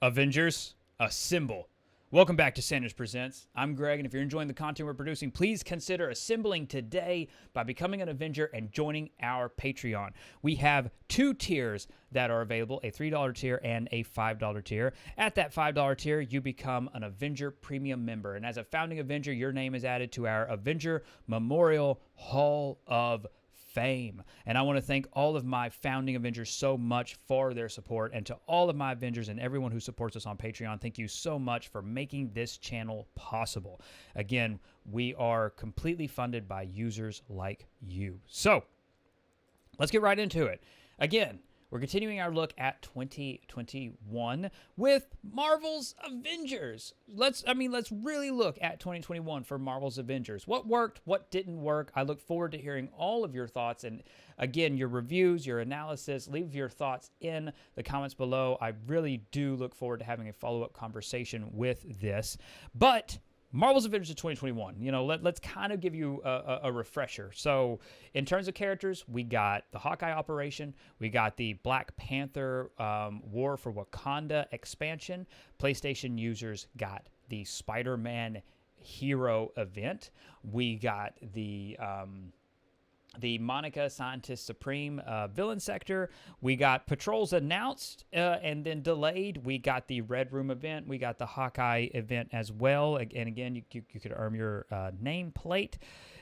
Avengers, assemble. Welcome back to Sanders Presents. I'm Greg, and if you're enjoying the content we're producing, please consider assembling today by becoming an Avenger and joining our Patreon. We have two tiers that are available, a $3 tier and a $5 tier. At that $5 tier, you become an Avenger Premium member, and as a founding Avenger, your name is added to our Avenger Memorial Hall of Fame. And I want to thank all of my founding Avengers so much for their support, and to all of my Avengers and everyone who supports us on Patreon, thank you so much for making this channel possible. Again, we are completely funded by users like you. So let's get right into it. Again, we're continuing our look at 2021 with Marvel's Avengers. Let's really look at 2021 for Marvel's Avengers. What worked, what didn't work. I look forward to hearing all of your thoughts, and again, your reviews, your analysis. Leave your thoughts in the comments below. I really do look forward to having a follow-up conversation with this. But Marvel's Avengers of 2021, let's kind of give you a refresher. So in terms of characters, we got the Hawkeye Operation. We got the Black Panther War for Wakanda expansion. PlayStation users got the Spider-Man Hero event. We got the Monica Scientist Supreme villain sector. We got patrols announced and then delayed. We got the Red Room event. We got the Hawkeye event as well. And again, you could earn your nameplate.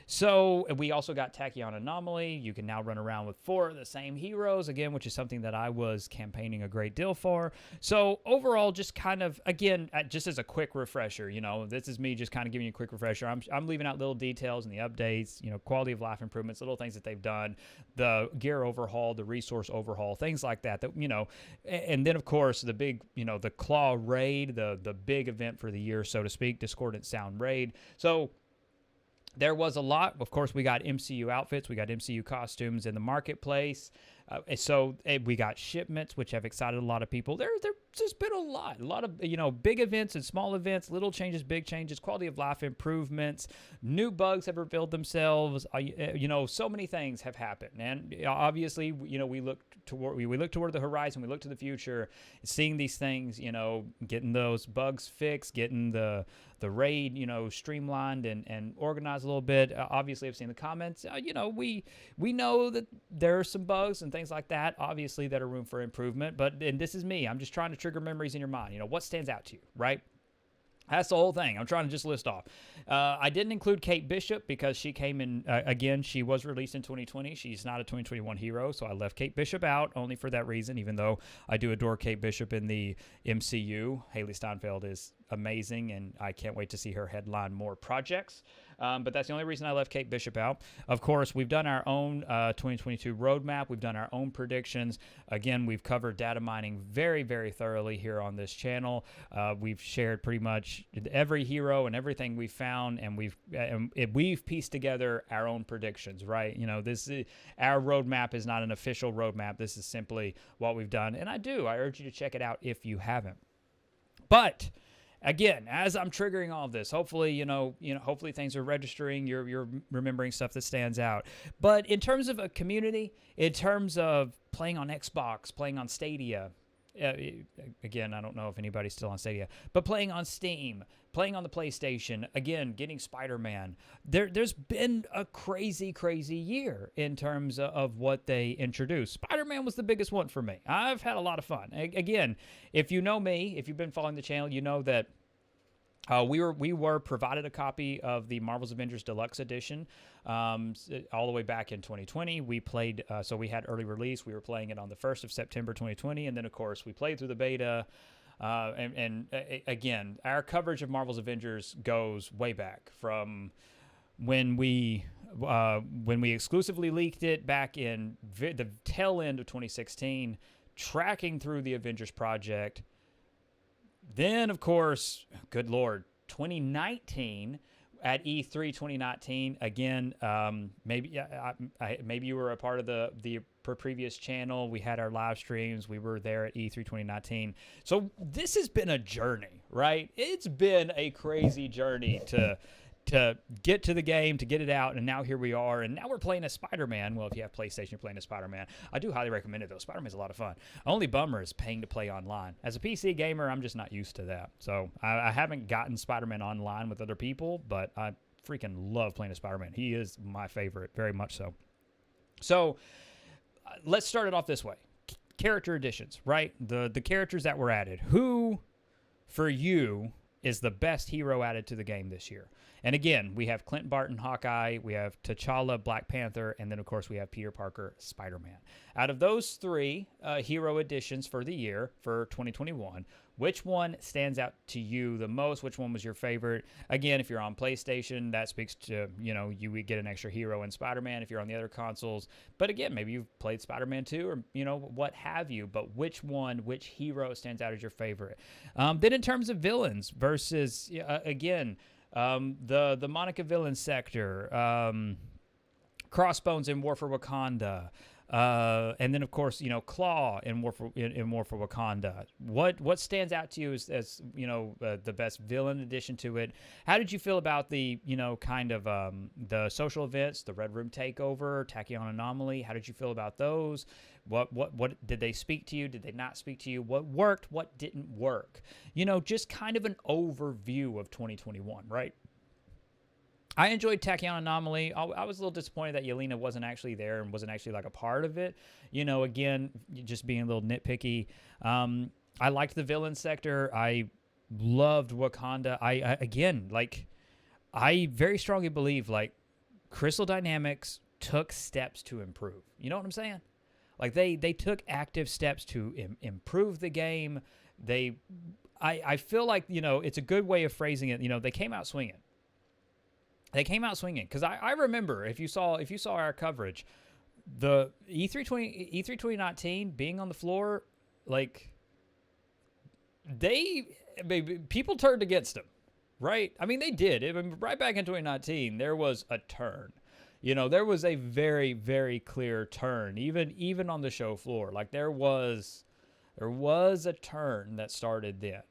So we also got Tachyon Anomaly. You can now run around with 4 of the same heroes, again, which is something that I was campaigning a great deal for. So overall, just kind of, again, just as a quick refresher, this is me just kind of giving you a quick refresher. I'm leaving out little details and the updates, quality of life improvements, little things that they've done, the gear overhaul, the resource overhaul, things like that, and then, of course, the big, the Claw Raid, the big event for the year, so to speak, Discordant Sound Raid. So there was a lot. Of course, we got MCU outfits. We got MCU costumes in the marketplace. We got shipments, which have excited a lot of people. There's just been a lot of, big events and small events, little changes, big changes, quality of life improvements, new bugs have revealed themselves. So many things have happened. And obviously, we look toward the horizon, we look to the future, seeing these things, getting those bugs fixed, getting the raid, streamlined and organized a little bit. Obviously, I've seen the comments. We know that there are some bugs and things like that, obviously, that are room for improvement. And this is me. I'm just trying to trigger memories in your mind. What stands out to you, right? That's the whole thing. I'm trying to just list off. I didn't include Kate Bishop because she came in, again, she was released in 2020. She's not a 2021 hero, so I left Kate Bishop out only for that reason, even though I do adore Kate Bishop in the MCU. Haley Steinfeld is amazing, and I can't wait to see her headline more projects. But that's the only reason I left Kate Bishop out. Of course, we've done our own 2022 roadmap. We've done our own predictions. Again, we've covered data mining very, very thoroughly here on this channel. We've shared pretty much every hero and everything we found, and we've pieced together our own predictions, right? Our roadmap is not an official roadmap. This is simply what we've done, and I urge you to check it out if you haven't. But again, as I'm triggering all of this, hopefully, hopefully things are registering. You're remembering stuff that stands out. But in terms of a community, in terms of playing on Xbox, playing on Stadia, again, I don't know if anybody's still on Stadia, but playing on Steam, playing on the PlayStation, again, getting Spider-Man. There's been a crazy, crazy year in terms of what they introduced. Spider-Man was the biggest one for me. I've had a lot of fun. Again, if you know me, if you've been following the channel, you know that we were provided a copy of the Marvel's Avengers Deluxe Edition all the way back in 2020. We played, so we had early release. We were playing it on the 1st of September 2020, and then, of course, we played through the beta. Again, our coverage of Marvel's Avengers goes way back from when we exclusively leaked it back in the tail end of 2016, tracking through the Avengers project. Then, of course, good Lord, 2019 at E3 2019. Again, maybe you were a part of the previous channel. We had our live streams. We were there at E3 2019. So this has been a journey, right? It's been a crazy journey to to get to the game, to get it out, and now here we are, and now we're playing as Spider-Man. Well, if you have PlayStation, you're playing as Spider-Man. I do highly recommend it, though. Spider-Man's a lot of fun. Only bummer is paying to play online. As a PC gamer, I'm just not used to that. So I haven't gotten Spider-Man online with other people, but I freaking love playing as Spider-Man. He is my favorite, very much so. So let's start it off this way. Character additions, right? The characters that were added. Who, for you, is the best hero added to the game this year? And again, we have Clint Barton, Hawkeye, we have T'Challa, Black Panther, and then, of course, we have Peter Parker, Spider-Man. Out of those three hero additions for the year, for 2021, which one stands out to you the most? Which one was your favorite? Again, if you're on PlayStation, that speaks to, you would get an extra hero in Spider-Man if you're on the other consoles. But again, maybe you've played Spider-Man 2 or, what have you. But which hero stands out as your favorite? Then in terms of villains versus, again, the Monica villain sector, Crossbones in War for Wakanda, and then of course Claw in War for Wakanda. What stands out to you as the best villain addition to it? How did you feel about the kind of the social events, the Red Room takeover, Tachyon Anomaly? How did you feel about those? What did they speak to you? Did they not speak to you? What worked? What didn't work? Just kind of an overview of 2021, right? I enjoyed Tachyon Anomaly. I was a little disappointed that Yelena wasn't actually there and wasn't actually like a part of it. Again, just being a little nitpicky. I liked the villain sector. I loved Wakanda. I very strongly believe Crystal Dynamics took steps to improve. You know what I'm saying? Like they took active steps to improve the game. I feel like it's a good way of phrasing it. They came out swinging. Because I remember if you saw our coverage, the E3 2019 being on the floor, people turned against them, right? I mean they did. Right back in 2019, there was a turn. There was a very, very clear turn, even on the show floor. There was a turn that started then.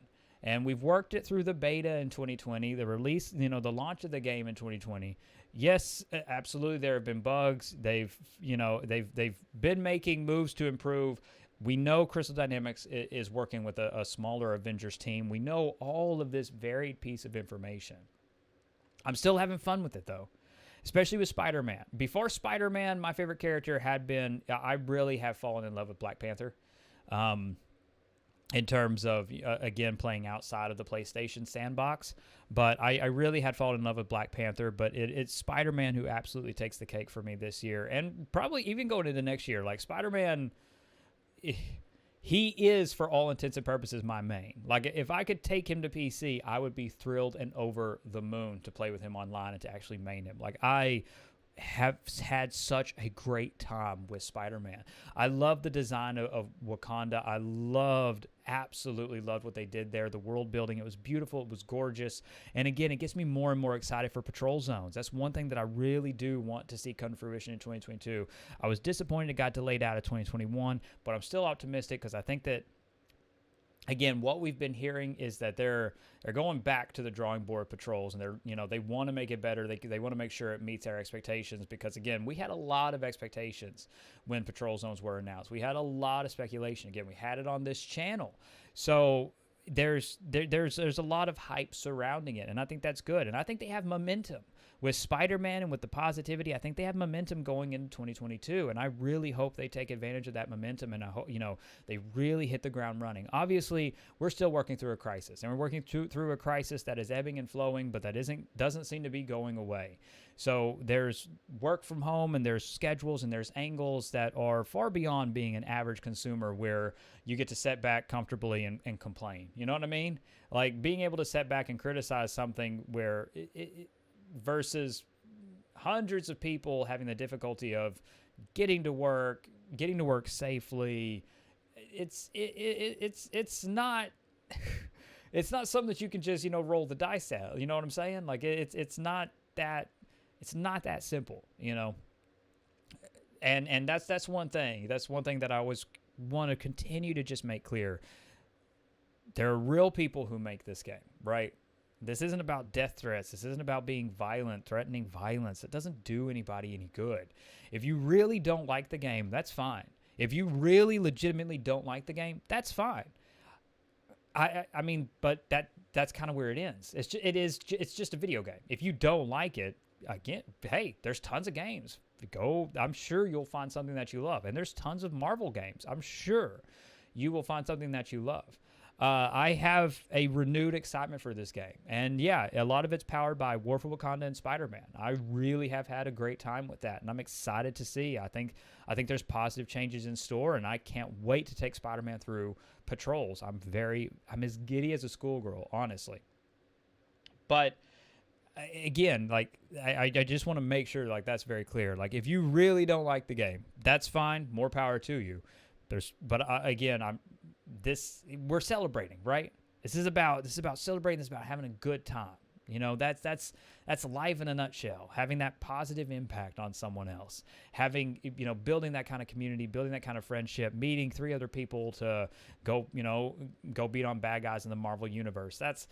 And we've worked it through the beta in 2020, the release, the launch of the game in 2020. Yes, absolutely, there have been bugs. They've been making moves to improve. We know Crystal Dynamics is working with a smaller Avengers team. We know all of this varied piece of information. I'm still having fun with it, though, especially with Spider-Man. Before Spider-Man, my favorite character had been, I really have fallen in love with Black Panther. In terms of, again, playing outside of the PlayStation sandbox. But I really had fallen in love with Black Panther, but it's Spider-Man who absolutely takes the cake for me this year. And probably even going into next year. Spider-Man, he is, for all intents and purposes, my main. If I could take him to PC, I would be thrilled and over the moon to play with him online and to actually main him. I have had such a great time with Spider-Man. I love the design of Wakanda. I absolutely loved what they did there. The world building, it was beautiful. It was gorgeous. And again, it gets me more and more excited for patrol zones. That's one thing that I really do want to see come to fruition in 2022. I was disappointed it got delayed out of 2021, but I'm still optimistic because I think that, again, what we've been hearing is that they're going back to the drawing board patrols, and they want to make it better. They want to make sure it meets our expectations because, again, we had a lot of expectations when patrol zones were announced. We had a lot of speculation. Again, we had it on this channel, so there's a lot of hype surrounding it, and I think that's good. And I think they have momentum with Spider-Man and with the positivity. I think they have momentum going into 2022, and I really hope they take advantage of that momentum, and I hope they really hit the ground running. Obviously, we're still working through a crisis, and we're working through a crisis that is ebbing and flowing, but that doesn't seem to be going away. So there's work from home, and there's schedules, and there's angles that are far beyond being an average consumer where you get to sit back comfortably and complain. You know what I mean? Being able to sit back and criticize something where versus hundreds of people having the difficulty of getting to work safely. It's not it's not something that you can just roll the dice at. You know what I'm saying? It's not that simple. And that's one thing. That's one thing that I always want to continue to just make clear. There are real people who make this game, right? This isn't about death threats. This isn't about being violent, threatening violence. It doesn't do anybody any good. If you really don't like the game, that's fine. If you really legitimately don't like the game, that's fine. I mean, but that's kind of where it ends. It's just a video game. If you don't like it, again, hey, there's tons of games. Go. I'm sure you'll find something that you love, and there's tons of Marvel games. I'm sure you will find something that you love. I have a renewed excitement for this game. And yeah, a lot of it's powered by War for Wakanda and Spider-Man. I really have had a great time with that, and I'm excited to see. I think there's positive changes in store, and I can't wait to take Spider-Man through patrols. I'm as giddy as a schoolgirl, honestly. But again, like I just want to make sure like that's very clear. Like if you really don't like the game, that's fine. More power to you. Again, we're celebrating, right? This is about celebrating. This is about having a good time. You know, that's life in a nutshell. Having that positive impact on someone else, building that kind of community, building that kind of friendship, meeting 3 other people to go beat on bad guys in the Marvel universe. That's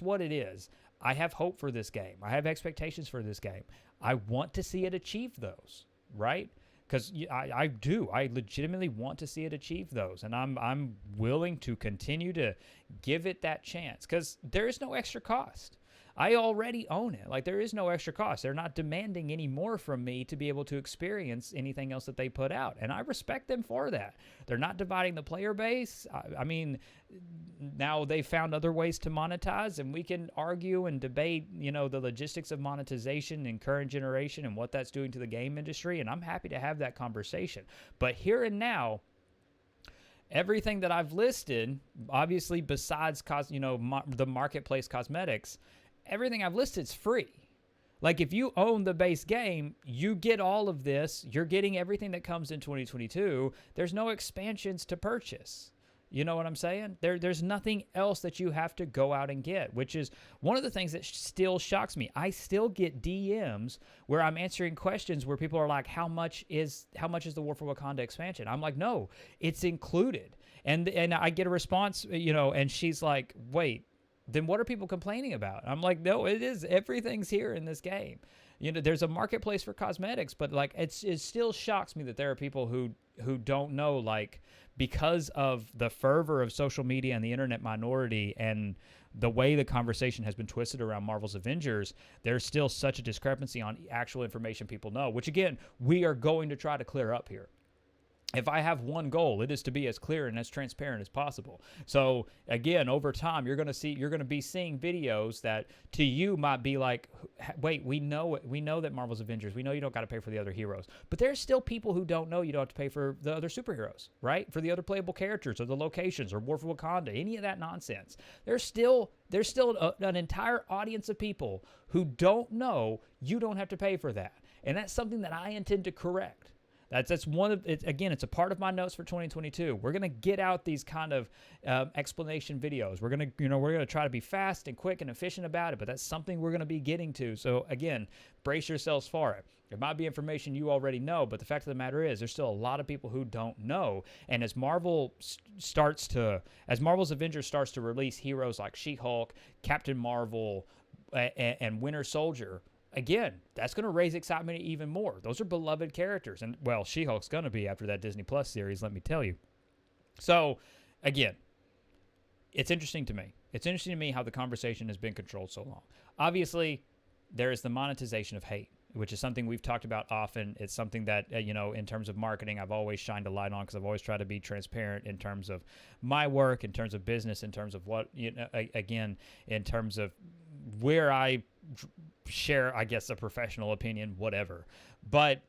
what it is. I have hope for this game. I have expectations for this game. I want to see it achieve those, right? Because I do. I legitimately want to see it achieve those. And I'm willing to continue to give it that chance because there is no extra cost. I already own it. Like, there is no extra cost. They're not demanding any more from me to be able to experience anything else that they put out. And I respect them for that. They're not dividing the player base. I mean, now they've found other ways to monetize, and we can argue and debate, the logistics of monetization in current generation and what that's doing to the game industry. And I'm happy to have that conversation. But here and now, everything that I've listed, obviously besides the marketplace cosmetics, everything I've listed is free. Like, if you own the base game, you get all of this. You're getting everything that comes in 2022. There's no expansions to purchase. You know what I'm saying? There's nothing else that you have to go out and get, which is one of the things that still shocks me. I still get DMs where I'm answering questions where people are like, how much is the War for Wakanda expansion? I'm like, no, it's included. And I get a response, and she's like, wait, then what are people complaining about? I'm like, no, it is. Everything's here in this game. There's a marketplace for cosmetics, but like it still shocks me that there are people who don't know, like, because of the fervor of social media and the internet minority and the way the conversation has been twisted around Marvel's Avengers, there's still such a discrepancy on actual information people know, which again, we are going to try to clear up here. If I have one goal, it is to be as clear and as transparent as possible. So again, over time, you're going to be seeing videos that to you might be like, wait, we know that Marvel's Avengers, we know you don't got to pay for the other heroes, but there's still people who don't know you don't have to pay for the other superheroes, right? For the other playable characters or the locations or War for Wakanda, any of that nonsense. There's still an entire audience of people who don't know you don't have to pay for that. And that's something that I intend to correct. That's one of it. Again, it's a part of my notes for 2022. We're gonna get out these kind of explanation videos. We're gonna try to be fast and quick and efficient about it. But that's something we're gonna be getting to. So again, brace yourselves for it. It might be information you already know, but the fact of the matter is, there's still a lot of people who don't know. And as Marvel's Avengers starts to release heroes like She-Hulk, Captain Marvel, and Winter Soldier. Again, that's going to raise excitement even more. Those are beloved characters. And, well, She-Hulk's going to be after that Disney Plus series, let me tell you. So, again, it's interesting to me. It's interesting to me how the conversation has been controlled so long. Obviously, there is the monetization of hate, which is something we've talked about often. It's something that, in terms of marketing, I've always shined a light on because I've always tried to be transparent in terms of my work, in terms of business, in terms of what, again, in terms of where I share, I guess, a professional opinion, whatever. But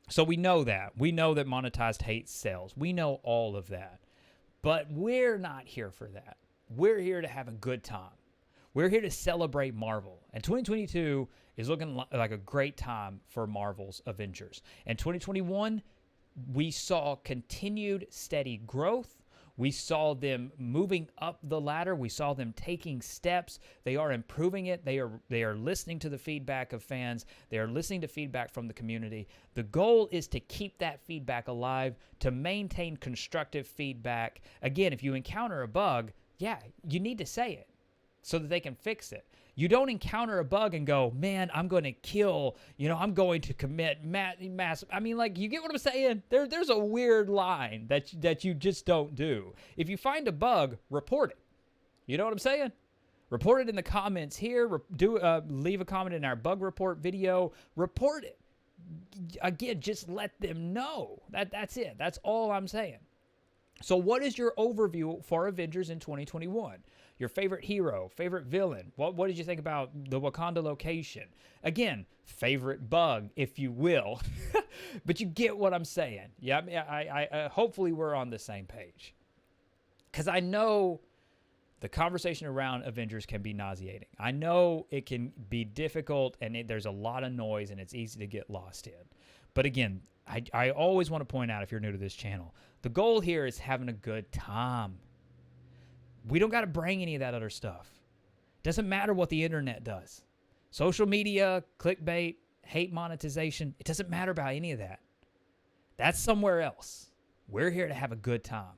so we know that monetized hate sells. We know all of that. But we're not here for that. We're here to have a good time. We're here to celebrate Marvel. And 2022 is looking like a great time for Marvel's Avengers. And 2021, we saw continued steady growth. We saw them moving up the ladder. We saw them taking steps. They are improving it. They are listening to the feedback of fans. They are listening to feedback from the community. The goal is to keep that feedback alive, to maintain constructive feedback. Again, if you encounter a bug, yeah, you need to say it. so that they can fix it. You don't encounter a bug and go, man, I'm going to kill, I'm going to commit mass. I mean, like, you get what I'm saying? There's a weird line that you just don't do. If you find a bug, report it. You know what I'm saying? Report it in the comments here. Leave a comment in our bug report video. Report it. Again, just let them know. That's it. That's all I'm saying. So what is your overview for Avengers in 2021? Your favorite hero, favorite villain? What did you think about the Wakanda location? Again, favorite bug, if you will. But you get what I'm saying. Yeah, I hopefully we're on the same page. Because I know the conversation around Avengers can be nauseating. I know it can be difficult, and there's a lot of noise, and it's easy to get lost in. But again, I always want to point out, if you're new to this channel, the goal here is having a good time. We don't got to bring any of that other stuff. Doesn't matter what the internet does. Social media, clickbait, hate monetization, it doesn't matter about any of that. That's somewhere else. We're here to have a good time.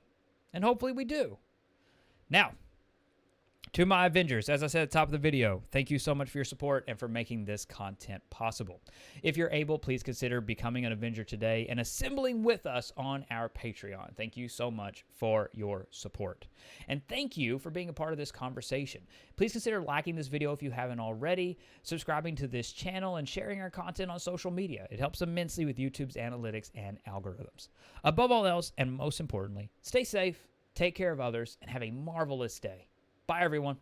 And hopefully we do. Now, to my Avengers, as I said at the top of the video, thank you so much for your support and for making this content possible. If you're able, please consider becoming an Avenger today and assembling with us on our Patreon. Thank you so much for your support. And thank you for being a part of this conversation. Please consider liking this video if you haven't already, subscribing to this channel, and sharing our content on social media. It helps immensely with YouTube's analytics and algorithms. Above all else, and most importantly, stay safe, take care of others, and have a marvelous day. Bye, everyone.